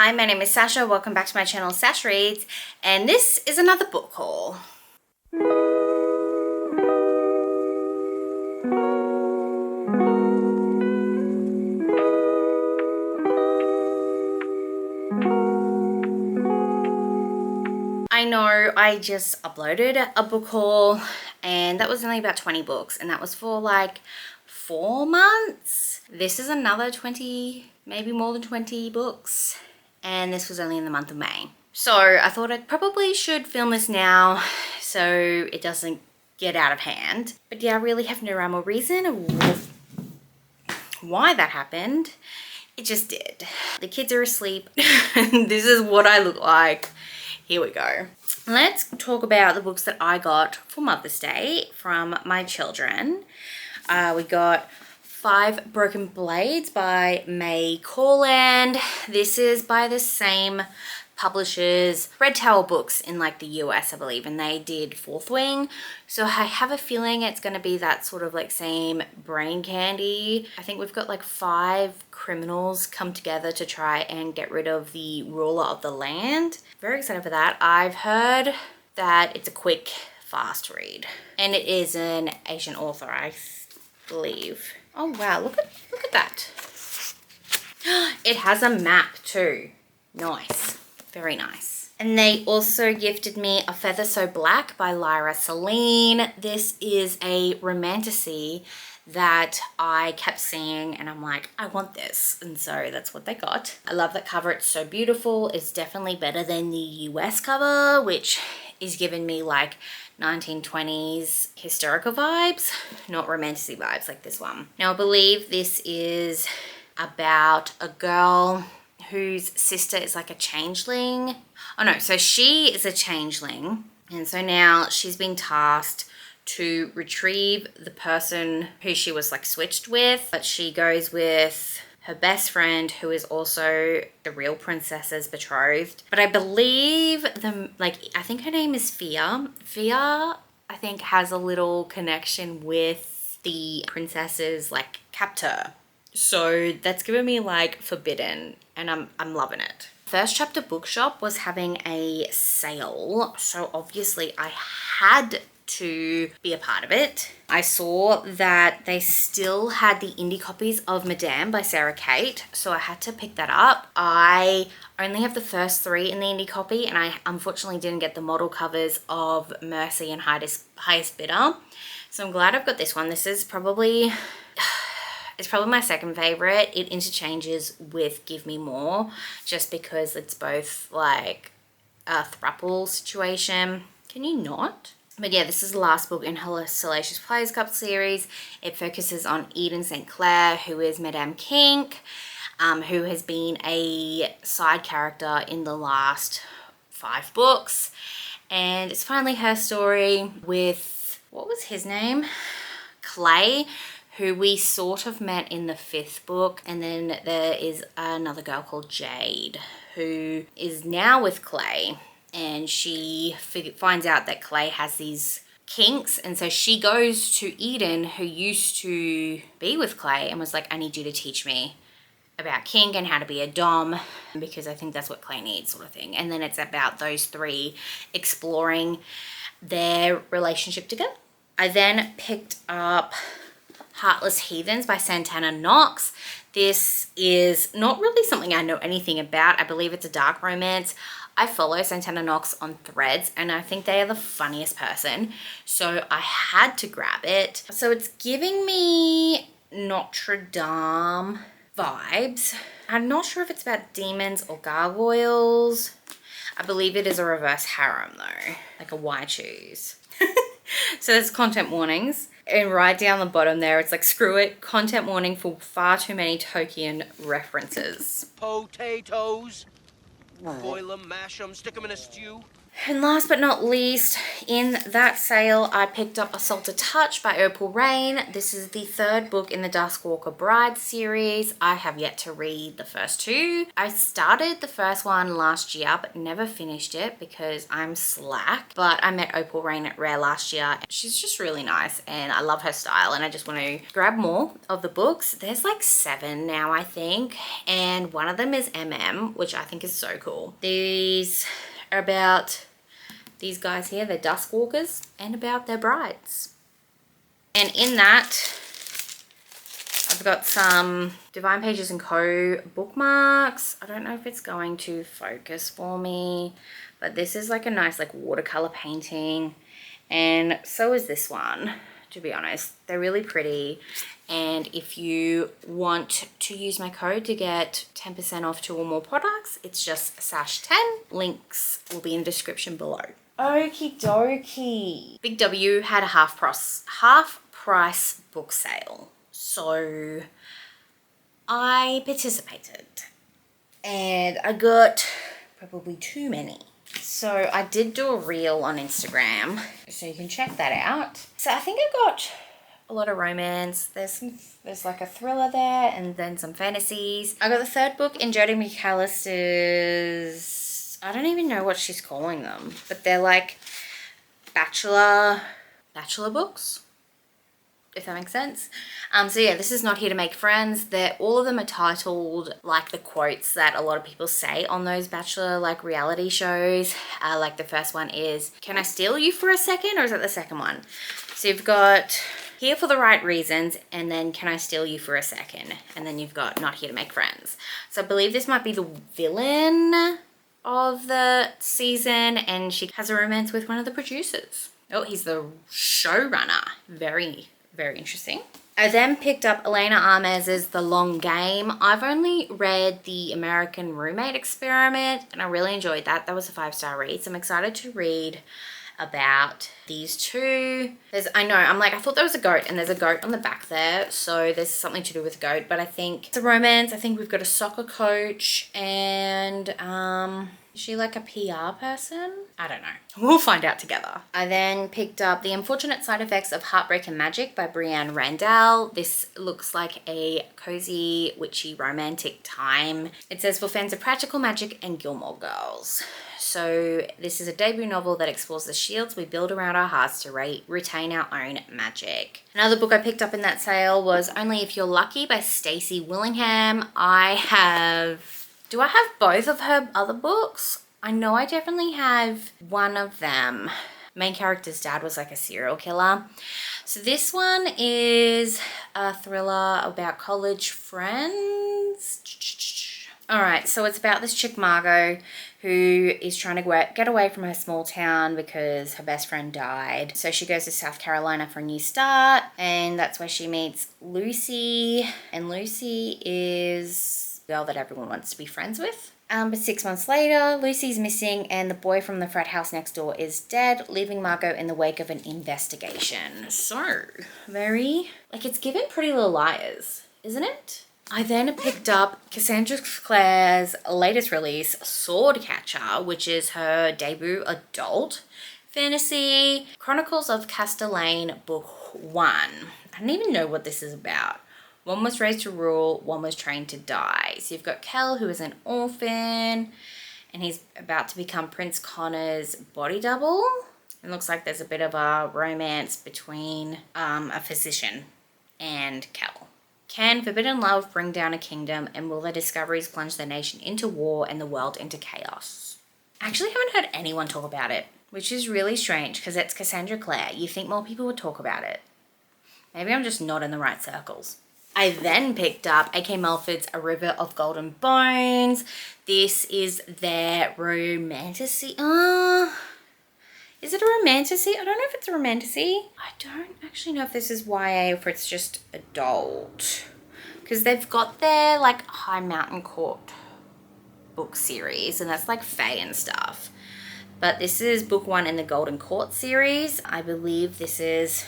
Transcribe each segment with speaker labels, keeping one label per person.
Speaker 1: Hi, my name is Sasha. Welcome back to my channel, Sasha Reads, and this is another book haul. I know I just uploaded a book haul and that was only about 20 books and that was for like 4 months. This is another 20, maybe more than 20 books, and this was only in the month of May. So I thought I probably should film this now so it doesn't get out of hand. But yeah, I really have no rhyme or reason of why that happened. It just did. The kids are asleep. This is what I look like. Here we go. Let's talk about the books that I got for Mother's Day from my children. We got 5 Broken Blades by May Corland. This is by the same publishers, Red Tower Books in like the US, I believe, and they did Fourth Wing. So I have a feeling it's going to be that sort of like same brain candy. I think we've got like 5 criminals come together to try and get rid of the ruler of the land. Very excited for that. I've heard that it's a quick, fast read, and it is an Asian author, I believe. Oh wow, look at that. It has a map too. Nice. Very nice. And they also gifted me A Feather So Black by Lyra Celine. This is a romantasy that I kept seeing and I'm like, I want this. And so that's what they got. I love that cover. It's so beautiful. It's definitely better than the US cover, which is giving me like 1920s historical vibes, not romantasy vibes like this one. Now I believe this is about a girl whose sister is like a changeling. Oh no, so she is a changeling. And so now she's been tasked to retrieve the person who she was like switched with. But she goes with her best friend who is also the real princess's betrothed. But I believe I think her name is Fia. Fia, I think, has a little connection with the princess's like captor. So that's given me like forbidden, and I'm loving it. First Chapter Bookshop was having a sale, so obviously I had to be a part of it. I saw that they still had the indie copies of Madame by Sarah Kate, so I had to pick that up. I only have the first 3 in the indie copy, and I unfortunately didn't get the model covers of Mercy and Highest Bidder. So I'm glad I've got this one. This is probably... It's probably my second favorite. It interchanges with Give Me More just because it's both like a throuple situation. Can you not? But yeah, this is the last book in her Salacious Players Cup series. It focuses on Eden St. Clair, who is Madame Kink, who has been a side character in the last 5 books. And it's finally her story with, what was his name? Clay, who we sort of met in the 5th book. And then there is another girl called Jade, who is now with Clay. And she finds out that Clay has these kinks. And so she goes to Eden, who used to be with Clay, and was like, I need you to teach me about kink and how to be a dom, because I think that's what Clay needs, sort of thing. And then it's about those 3 exploring their relationship together. I then picked up Heartless Heathens by Santana Knox. This is not really something I know anything about. I believe it's a dark romance. I follow Santana Knox on Threads and I think they are the funniest person. So I had to grab it. So it's giving me Notre Dame vibes. I'm not sure if it's about demons or gargoyles. I believe it is a reverse harem though, like a why choose. So there's content warnings. And right down the bottom there, it's like, screw it, content warning for far too many Tolkien references.
Speaker 2: Potatoes. Boil them, mash them, stick them in a stew.
Speaker 1: And last but not least, in that sale, I picked up Assault to Touch by Opal Rain. This is the third book in the Duskwalker Bride series. I have yet to read the first two. I started the first one last year, but never finished it because I'm slack. But I met Opal Rain at Rare last year. She's just really nice and I love her style and I just want to grab more of the books. There's like 7 now, I think. And one of them is MM, which I think is so cool. These are about these guys here, they're Duskwalkers, and about their brides. And in that, I've got some Divine Pages & Co. bookmarks. I don't know if it's going to focus for me, but this is like a nice like watercolor painting. And so is this one, to be honest. They're really pretty. And if you want to use my code to get 10% off 2 or more products, it's just sash10. Links will be in the description below. Okie dokie. Big W had a half price book sale. So I participated and I got probably too many. So I did do a reel on Instagram, so you can check that out. So I think I got a lot of romance. There's like a thriller there and then some fantasies. I got the third book in Jodie McAllister's, I don't even know what she's calling them, but they're like bachelor books, if that makes sense. So yeah, this is Not Here to Make Friends. All of them are titled like the quotes that a lot of people say on those bachelor like reality shows. Like the first one is, "Can I steal you for a second?" Or is that the second one? So you've got Here for the Right Reasons, and then Can I Steal You for a Second? And then you've got Not Here to Make Friends. So I believe this might be the villain of the season, and she has a romance with one of the producers. Oh, he's the showrunner. Very, very interesting. I then picked up Elena Armez's The Long Game. I've only read The American Roommate Experiment, and I really enjoyed that. That was a 5-star read, so I'm excited to read about these two. I thought there was a goat, and there's a goat on the back there, so there's something to do with a goat, but I think it's a romance. I think we've got a soccer coach, and is she like a PR person? I don't know. We'll find out together. I then picked up The Unfortunate Side Effects of Heartbreak and Magic by Brianne Randall. This looks like a cozy, witchy, romantic time. It says for fans of practical magic and Gilmore Girls. So this is a debut novel that explores the shields we build around our hearts to retain our own magic. Another book I picked up in that sale was Only If You're Lucky by Stacey Willingham. Do I have both of her other books? I know I definitely have one of them. Main character's dad was like a serial killer. So this one is a thriller about college friends. All right, so it's about this chick Margot who is trying to get away from her small town because her best friend died. So she goes to South Carolina for a new start, and that's where she meets Lucy. And Lucy is the girl that everyone wants to be friends with. But 6 months later, Lucy's missing and the boy from the frat house next door is dead, leaving Margot in the wake of an investigation. So, it's given Pretty Little Liars, isn't it? I then picked up Cassandra Clare's latest release, Swordcatcher, which is her debut adult fantasy, Chronicles of Castellane, Book 1. I don't even know what this is about. One was raised to rule, one was trained to die. So you've got Kel, who is an orphan, and he's about to become Prince Connor's body double. It looks like there's a bit of a romance between a physician and Kel. Can forbidden love bring down a kingdom, and will their discoveries plunge the nation into war and the world into chaos? I actually haven't heard anyone talk about it, which is really strange because it's Cassandra Clare. You think more people would talk about it. Maybe I'm just not in the right circles. I then picked up A.K. Melford's A River of Golden Bones. This is their romantasy. Is it a romantasy? I don't know if it's a romantasy. I don't actually know if this is YA or if it's just adult. Because they've got their like High Mountain Court book series, and that's like fae and stuff. But this is book 1 in the Golden Court series. I believe this is...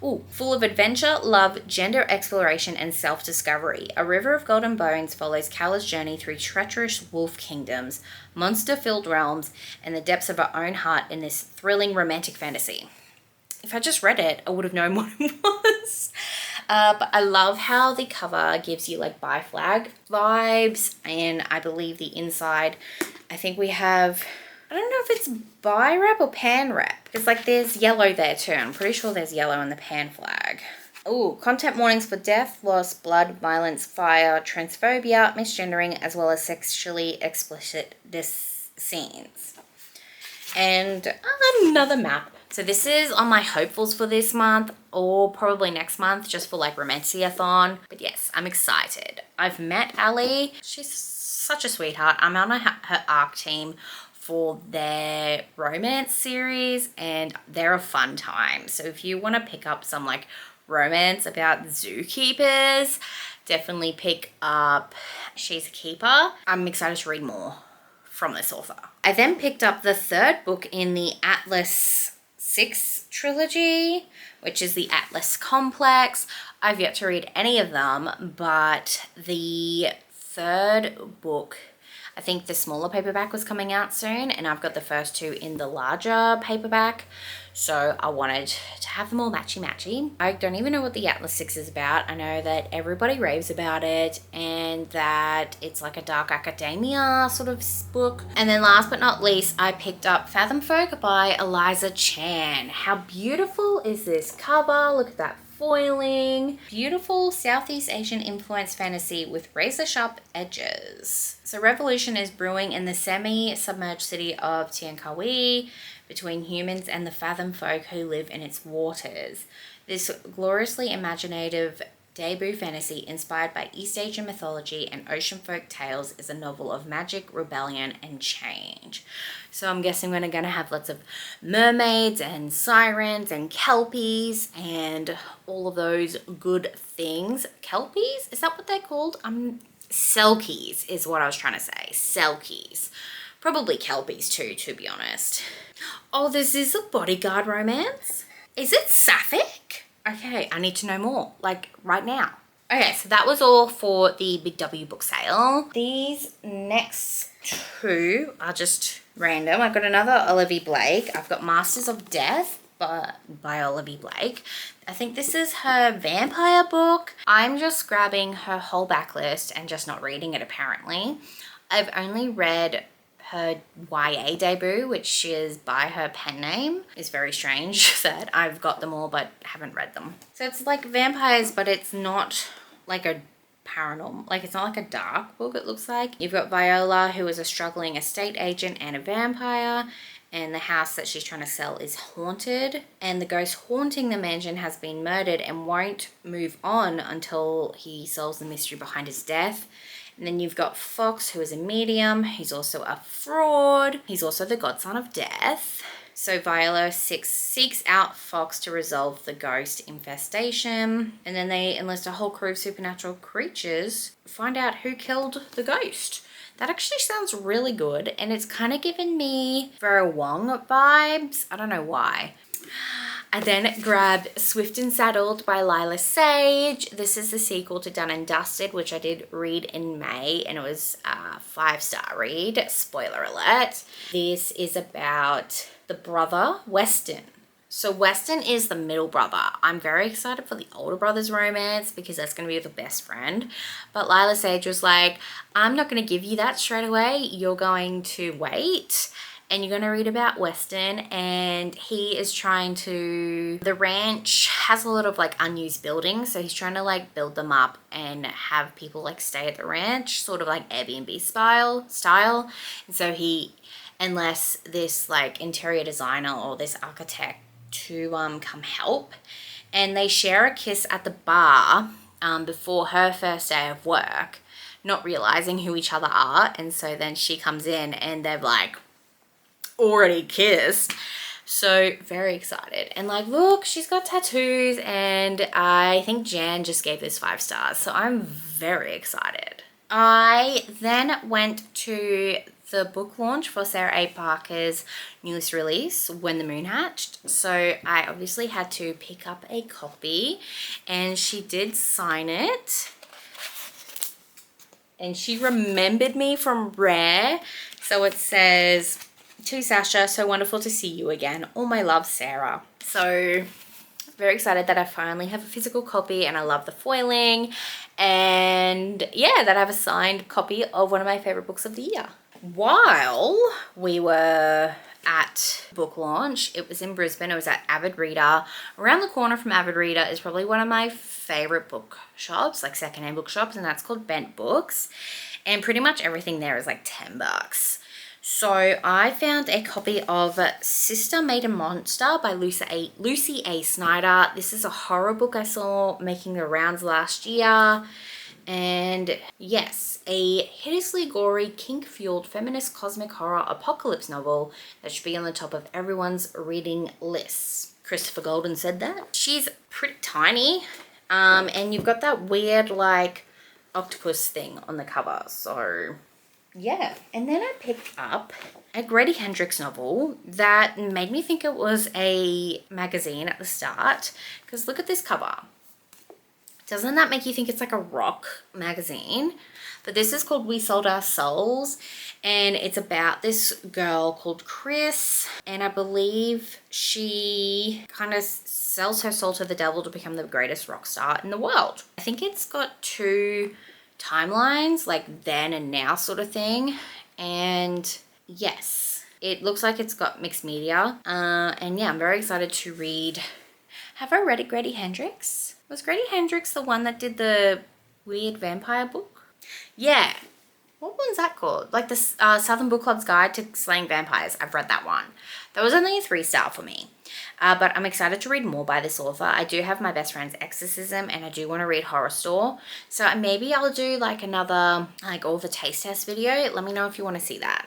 Speaker 1: Ooh, full of adventure, love, gender exploration, and self-discovery. A River of Golden Bones follows Kalla's journey through treacherous wolf kingdoms, monster-filled realms, and the depths of her own heart in this thrilling romantic fantasy. If I just read it, I would have known what it was. But I love how the cover gives you like bi flag vibes, and I believe the inside, I think we have, I don't know if it's bi wrap or pan wrap. It's like there's yellow there too. I'm pretty sure there's yellow in the pan flag. Oh, content warnings for death, loss, blood, violence, fire, transphobia, misgendering, as well as sexually explicit scenes. And another map. So this is on my hopefuls for this month or probably next month, just for like Romanciathon. But yes, I'm excited. I've met Ali. She's such a sweetheart. I'm on her ARC team for their romance series, and they're a fun time. So if you want to pick up some like romance about zookeepers, definitely pick up She's a Keeper. I'm excited to read more from this author. I then picked up the third book in the Atlas 6 trilogy, which is the Atlas Complex. I've yet to read any of them, but the third book, I think the smaller paperback was coming out soon, and I've got the first two in the larger paperback. So I wanted to have them all matchy-matchy. I don't even know what the Atlas 6 is about. I know that everybody raves about it and that it's like a dark academia sort of book. And then last but not least, I picked up Fathom Folk by Eliza Chan. How beautiful is this cover? Look at that foiling. Beautiful Southeast Asian influenced fantasy with razor sharp edges. So revolution is brewing in the semi-submerged city of Tiankawi, between humans and the Fathom folk who live in its waters. This gloriously imaginative debut fantasy inspired by East Asian mythology and ocean folk tales is a novel of magic, rebellion, and change. So I'm guessing we're going to have lots of mermaids and sirens and kelpies and all of those good things. Kelpies? Is that what they're called? Selkies is what I was trying to say. Selkies. Probably kelpies too, to be honest. Oh, this is a bodyguard romance. Is it sapphic? Okay, I need to know more, like right now. Okay, so that was all for the Big W book sale. These next two are just random. I've got another Olivia Blake. I've got Masters of Death by Olivia Blake. I think this is her vampire book. I'm just grabbing her whole backlist and just not reading it apparently. I've only read her YA debut, which is by her pen name. It's very strange that I've got them all but haven't read them. So it's like vampires, but it's not like a paranormal, like it's not like a dark book, it looks like. You've got Viola, who is a struggling estate agent and a vampire, and the house that she's trying to sell is haunted, and the ghost haunting the mansion has been murdered and won't move on until he solves the mystery behind his death. And then you've got Fox, who is a medium. He's also a fraud. He's also the godson of death. So Viola seeks out Fox to resolve the ghost infestation. And then they enlist a whole crew of supernatural creatures to find out who killed the ghost. That actually sounds really good. And it's kind of given me Vera Wong vibes. I don't know why. I then grabbed Swift and Saddled by Lila Sage. This is the sequel to Done and Dusted, which I did read in May, and it was a 5-star read. Spoiler alert. This is about the brother, Weston. So Weston is the middle brother. I'm very excited for the older brother's romance because that's going to be with a best friend. But Lila Sage was like, I'm not going to give you that straight away. You're going to wait. And you're going to read about Weston, and he is trying to, the ranch has a lot of like unused buildings, so he's trying to like build them up and have people like stay at the ranch, sort of like Airbnb style. And so he enlists this like interior designer or this architect to come help, and they share a kiss at the bar before her first day of work, not realizing who each other are. And so then she comes in and they've like already kissed. So very excited. And like, look, she's got tattoos, and I think Jan just gave this 5 stars. So I'm very excited. I then went to the book launch for Sarah A. Parker's newest release, When the Moon Hatched. So I obviously had to pick up a copy, and she did sign it. And she remembered me from Rare. So it says, "To Sasha, so wonderful to see you again. All my love, Sarah." So very excited that I finally have a physical copy, and I love the foiling. And yeah, that I have a signed copy of one of my favorite books of the year. While we were at book launch, it was in Brisbane, it was at Avid Reader. Around the corner from Avid Reader is probably one of my favorite book shops, like secondhand book shops, and that's called Bent Books. And pretty much everything there is like $10. So I found a copy of Sister Made a Monster by Lucy A. Snyder. This is a horror book I saw making the rounds last year. And yes, a hideously gory, kink-fueled feminist cosmic horror apocalypse novel that should be on the top of everyone's reading lists. Christopher Golden said that. She's pretty tiny, and you've got that weird like octopus thing on the cover. So yeah. And then I picked up a Grady Hendrix novel that made me think it was a magazine at the start, because look at this cover. Doesn't that make you think it's like a rock magazine? But this is called We Sold Our Souls, and it's about this girl called Chris, and I believe she kind of sells her soul to the devil to become the greatest rock star in the world. I think it's got 2 timelines, like then and now sort of thing. And yes, it looks like it's got mixed media. And yeah, I'm very excited to read. Have I read a Grady Hendrix? Was Grady Hendrix the one that did the weird vampire book? Yeah. What one's that called? Like the Southern Book Club's Guide to Slaying Vampires. I've read that one. That was only a 3-star for me. But I'm excited to read more by this author. I do have My Best Friend's Exorcism, and I do want to read Horror Store. So maybe I'll do like another, like all the taste test video. Let me know if you want to see that.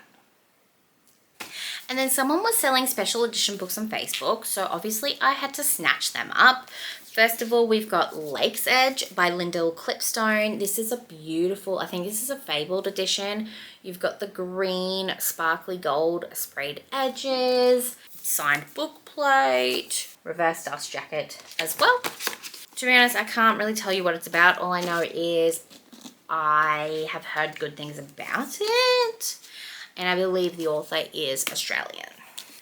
Speaker 1: And then someone was selling special edition books on Facebook, so obviously I had to snatch them up. First of all, we've got Lake's Edge by Lyndall Clipstone. This is a beautiful, I think this is a fabled edition. You've got the green sparkly gold sprayed edges, signed book plate, reverse dust jacket as well. To be honest, I can't really tell you what it's about. All I know is I have heard good things about it, and I believe the author is Australian.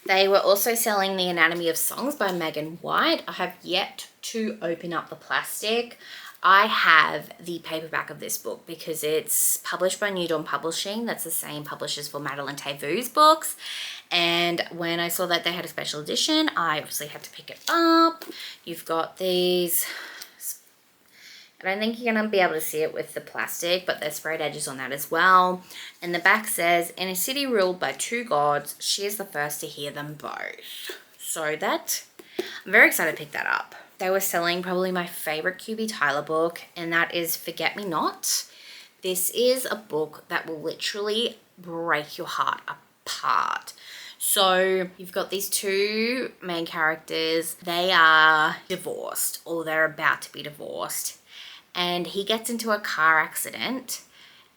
Speaker 1: They were also selling The Anatomy of Songs by Megan White. I have yet to open up the plastic. I have the paperback of this book because it's published by New Dawn Publishing. That's the same publishers for Madeline Tavu's books. And when I saw that they had a special edition, I obviously had to pick it up. You've got these, I don't think you're going to be able to see it with the plastic, but there's sprayed edges on that as well. And the back says, "In a city ruled by 2 gods, she is the first to hear them both." So that, I'm very excited to pick that up. They were selling probably my favorite QB Tyler book, and that is Forget Me Not. This is a book that will literally break your heart apart. So you've got these 2 main characters. They are divorced, or they're about to be divorced. And he gets into a car accident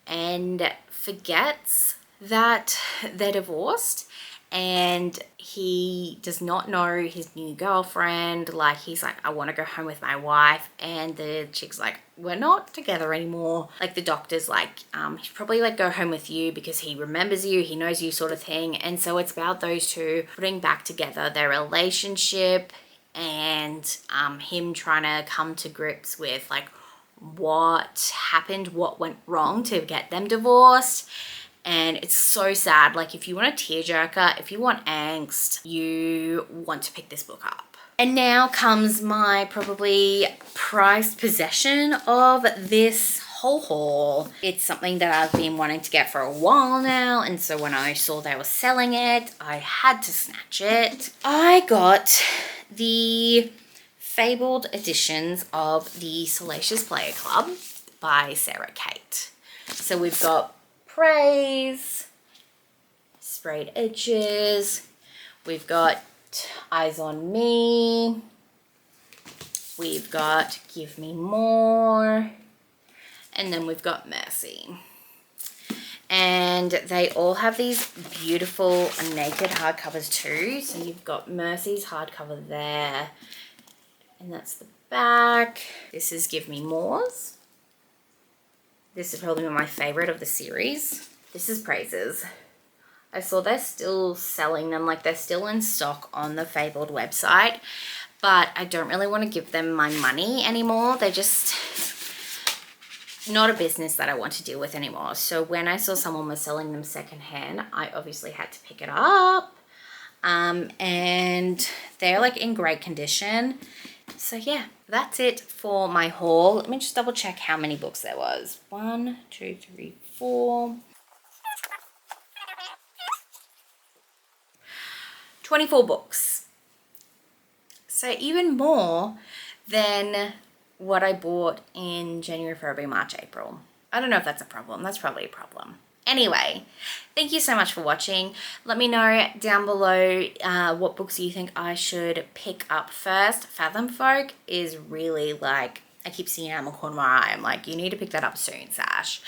Speaker 1: and forgets that they're divorced, and he does not know his new girlfriend. Like, he's like, "I want to go home with my wife," and the chick's like, "We're not together anymore." Like, the doctor's like, "He should probably like go home with you because he remembers you, he knows you," sort of thing. And so it's about those 2 putting back together their relationship, and him trying to come to grips with like what happened, what went wrong to get them divorced. And it's so sad. Like, if you want a tearjerker, if you want angst, you want to pick this book up. And now comes my probably prized possession of this whole haul. It's something that I've been wanting to get for a while now, and so when I saw they were selling it, I had to snatch it. I got the fabled editions of the Salacious Player Club by Sarah Kate. So we've got Praise, sprayed edges, we've got Eyes on Me, we've got Give Me More, and then we've got Mercy. And they all have these beautiful naked hardcovers too. So you've got Mercy's hardcover there. And that's the back. This is Give Me More's. This is probably my favorite of the series. This is Praises. I saw they're still selling them, like they're still in stock on the Fabled website, but I don't really want to give them my money anymore. They're just not a business that I want to deal with anymore. So when I saw someone was selling them secondhand, I obviously had to pick it up. And they're like in great condition. So yeah, that's it for my haul. Let me just double check how many books there was. 1, 2, 3, 4. 24 books. So even more than what I bought in January, February, March, April. I don't know if that's a problem. That's probably a problem. Anyway, thank you so much for watching. Let me know down below what books you think I should pick up first. Fathom Folk is really like, I keep seeing it out of the corner of my eye. I'm like, you need to pick that up soon, Sash.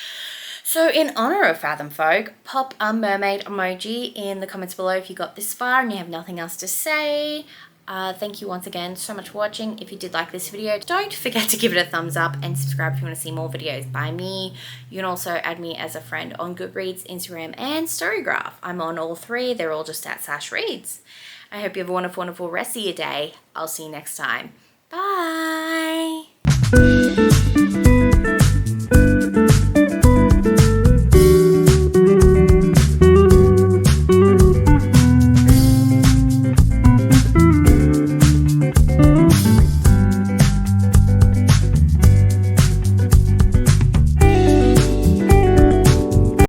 Speaker 1: So in honor of Fathom Folk, pop a mermaid emoji in the comments below if you got this far and you have nothing else to say. Thank you once again so much for watching. If you did like this video, don't forget to give it a thumbs up and subscribe if you want to see more videos by me. You can also add me as a friend on Goodreads, Instagram, and Storygraph. I'm on all three. They're all just at Sash Reads. I hope you have a wonderful, wonderful rest of your day. I'll see you next time. Bye.